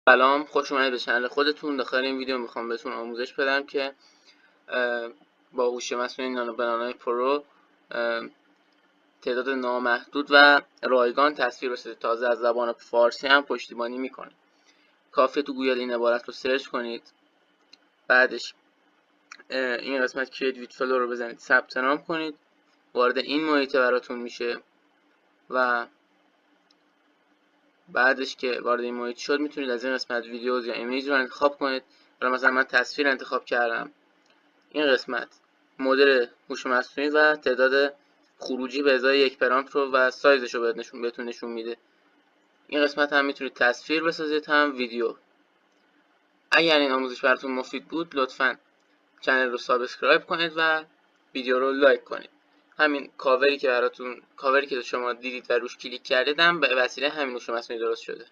سلام، خوش اومدید به چنل خودتون. داخل این ویدیو میخوام بهتون آموزش بدم که با هوش مصنوعی نانو بنانای پرو تعداد نامحدود و رایگان تصویر بسازید. تازه از زبان فارسی هم پشتیبانی میکنه. کافیه تو گوگل این عبارت رو سرچ کنید، بعدش این قسمت کریت ویت فلو رو بزنید، ثبت نام کنید، وارد این محیط براتون میشه و بعدش که وارد این محیط شد میتونید از این قسمت ویدیوز یا ایمیج رو انتخاب کنید. مثلا من تصویر انتخاب کردم. این قسمت مدل هوش مصنوعی و تعداد خروجی به ازای 1 پرامپت رو و سایزش رو بهتون نشون میده. این قسمت هم میتونید تصویر بسازید هم ویدیو. اگر این آموزش براتون مفید بود لطفاً کانال رو سابسکرایب کنید و ویدیو رو لایک کنید. همین کاوری که شما دیدید و روش کلیک کردید هم به وسیله همین هوش مصنوعی درست شده.